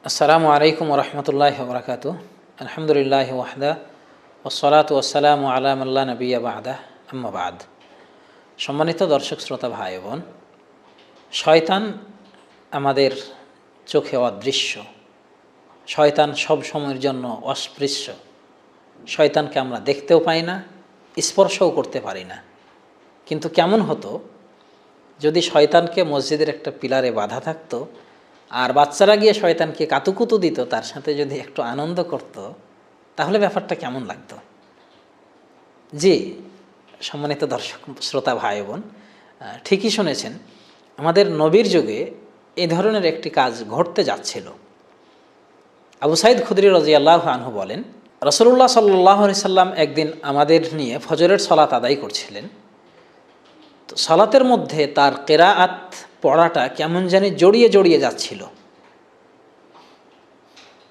আসসালামু আলাইকুম ওরহমতুল্লাহি ওবরাকাতুহু। আলহামদুলিল্লাহি ওয়াহদা ওয়াসসালাতু ওয়াসসালামু আলা মান লা নাবিয়্যা বা'দা, আম্মা বা'দ। সম্মানিত দর্শক শ্রোতা ভাই বোন, শয়তান আমাদের চোখে অদৃশ্য, শয়তান সব সময়ের জন্য অস্পৃশ্য। শয়তানকে আমরা দেখতেও পাই না, স্পর্শও করতে পারি না। কিন্তু কেমন হতো যদি শয়তানকে মসজিদের একটা পিলারে বাঁধা থাকতো, আর বাচ্চারা গিয়ে শয়তানকে কাতুকুতু দিত, তার সাথে যদি একটু আনন্দ করত, তাহলে ব্যাপারটা কেমন লাগতো? জি, সম্মানিত দর্শক শ্রোতা ভাই বোন, ঠিকই শুনেছেন। আমাদের নবীর যুগে এই ধরনের একটি কাজ ঘটতে যাচ্ছিল। আবু সাইদ খুদরি রাদিয়াল্লাহু আনহু বলেন, রাসূলুল্লাহ সাল্লাল্লাহু আলাইহি সাল্লাম একদিন আমাদের নিয়ে ফজরের সালাত আদায় করছিলেন। তো সালাতের মধ্যে তার কিরাআত পড়াটা কেমন জানি জড়িয়ে জড়িয়ে যাচ্ছিল।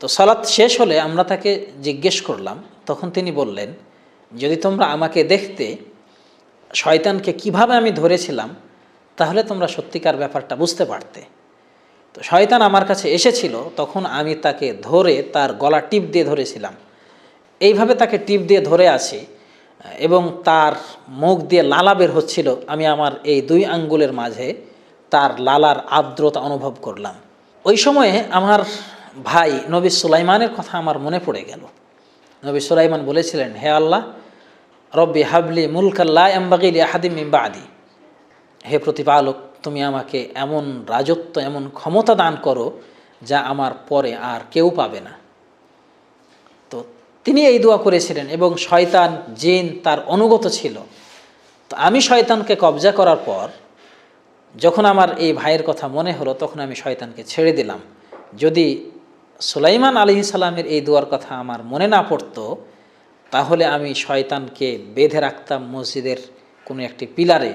তো সালাত শেষ হলে আমরা তাকে জিজ্ঞেস করলাম, তখন তিনি বললেন, যদি তোমরা আমাকে দেখতে শয়তানকে কিভাবে আমি ধরেছিলাম, তাহলে তোমরা সত্যিকার ব্যাপারটা বুঝতে পারতে। তো শয়তান আমার কাছে এসেছিল, তখন আমি তাকে ধরে তার গলা টিপ দিয়ে ধরেছিলাম। এইভাবে তাকে টিপ দিয়ে ধরে আছি এবং তার মুখ দিয়ে লালা বের হচ্ছিল। আমি আমার এই দুই আঙ্গুলের মাঝে তার লালার আর্দ্রতা অনুভব করলাম। ওই সময়ে আমার ভাই নবী সুলাইমানের কথা আমার মনে পড়ে গেল। নবী সুলাইমান বলেছিলেন, হে আল্লাহ, রব্বি হাবলি মুলকান লা ইয়ানবাগি লি আহাদিন মিন বা'দি, হে প্রতিপালক, তুমি আমাকে এমন রাজত্ব, এমন ক্ষমতা দান করো যা আমার পরে আর কেউ পাবে না। তো তিনি এই দোয়া করেছিলেন এবং শয়তান জিন তার অনুগত ছিল। তো আমি শয়তানকে কবজা করার পর যখন আমার এই ভাইয়ের কথা মনে হলো, তখন আমি শয়তানকে ছেড়ে দিলাম। যদি সুলাইমান আলাইহিস সালামের এই দোয়ার কথা আমার মনে না পড়তো, তাহলে আমি শয়তানকে বেঁধে রাখতাম মসজিদের কোনো একটি পিলারে,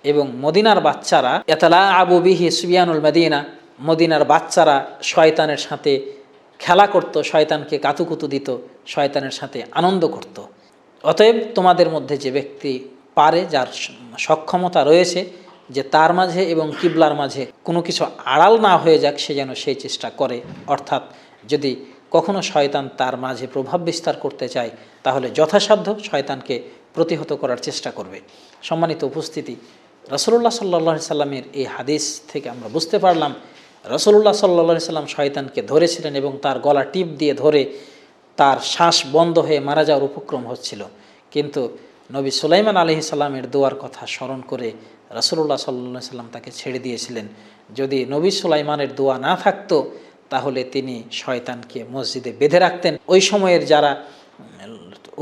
এবং মদিনার বাচ্চারা ইয়াতালা আবু বিহি সুবিয়ানুল মদিনা, মদিনার বাচ্চারা শয়তানের সাথে খেলা করত, শয়তানকে কাতুকুতু দিত, শয়তানের সাথে আনন্দ করত। অতএব তোমাদের মধ্যে যে ব্যক্তি পারে, যার সক্ষমতা রয়েছে যে তার মাঝে এবং কিবলার মাঝে কোনো কিছু আড়াল না হয়ে যাক, সে যেন সেই চেষ্টা করে। অর্থাৎ যদি কখনো শয়তান তার মাঝে প্রভাব বিস্তার করতে চায়, তাহলে যথাসাধ্য শয়তানকে প্রতিহত করার চেষ্টা করবে। সম্মানিত উপস্থিতি, রাসূলুল্লাহ সাল্লাল্লাহু আলাইহি সাল্লামের এই হাদিস থেকে আমরা বুঝতে পারলাম, রাসূলুল্লাহ সাল্লাল্লাহু আলাইহি সাল্লাম শয়তানকে ধরেছিলেন এবং তার গলা টিপ দিয়ে ধরে তার শ্বাস বন্ধ হয়ে মারা যাওয়ার উপক্রম হচ্ছিল। কিন্তু নবী সুলাইমান আলাইহিস সালামের দোয়ার কথা স্মরণ করে রাসূলুল্লাহ সাল্লাল্লাহু আলাইহি সাল্লাম তাকে ছেড়ে দিয়েছিলেন। যদি নবী সুলাইমানের দোয়া না থাকতো, তাহলে তিনি শয়তানকে মসজিদে বেঁধে রাখতেন। ওই সময়ের যারা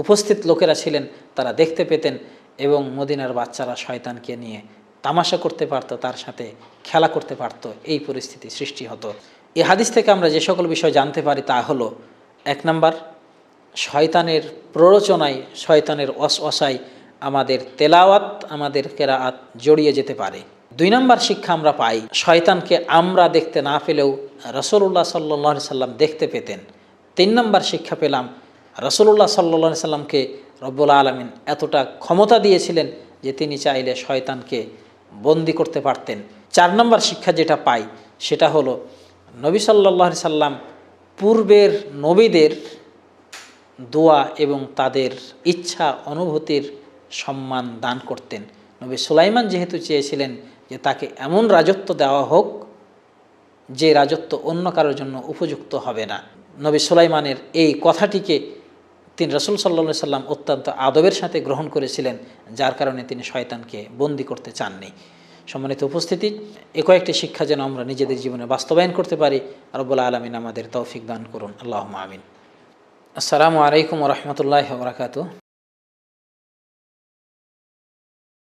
উপস্থিত লোকেরা ছিলেন তারা দেখতে পেতেন এবং মদিনার বাচ্চারা শয়তানকে নিয়ে তামাশা করতে পারত, তার সাথে খেলা করতে পারত। এই পরিস্থিতি সৃষ্টি হতো। এই হাদিস থেকে আমরা যে সকল বিষয় জানতে পারি তা হলো, 1 নাম্বার, শয়তানের প্ররোচনায়, শয়তানের ওয়াসওয়াসায় আমাদের তেলাওয়াত, আমাদের কিরাআত জড়িয়ে যেতে পারে। 2 নাম্বার শিক্ষা আমরা পাই, শয়তানকে আমরা দেখতে না পেলেও রাসূলুল্লাহ সাল্লাল্লাহু আলাইহি সাল্লাম দেখতে পেতেন। 3 নাম্বার শিক্ষা পেলাম, রাসূলুল্লাহ সাল্লাল্লাহু আলাইহি সাল্লামকে রব্বুল আলামিন এতটা ক্ষমতা দিয়েছিলেন যে তিনি চাইলে শয়তানকে বন্দী করতে পারতেন। 4 নাম্বার শিক্ষা যেটা পাই, সেটা হলো নবী সাল্লাল্লাহু আলাইহি সাল্লাম পূর্বের নবীদের দোয়া এবং তাদের ইচ্ছা অনুভূতির সম্মান দান করতেন। নবী সুলাইমান যেহেতু চেয়েছিলেন যে তাকে এমন রাজত্ব দেওয়া হোক যে রাজত্ব অন্য কারোর জন্য উপযুক্ত হবে না, নবী সুলাইমানের এই কথাটিকে তিনি রাসূল সাল্লাল্লাহু আলাইহি সাল্লাম অত্যন্ত আদবের সাথে গ্রহণ করেছিলেন, যার কারণে তিনি শয়তানকে বন্দী করতে চাননি। সম্মানিত উপস্থিতি, কয়েকটি শিক্ষা যেন আমরা নিজেদের জীবনে বাস্তবায়ন করতে পারি। রব্বুল আলামিন আমাদের তৌফিক দান করুন। আল্লাহুম্মা আমিন। আসসালামু আলাইকুম ওয়া রাহমাতুল্লাহি ওয়া বারাকাতুহু।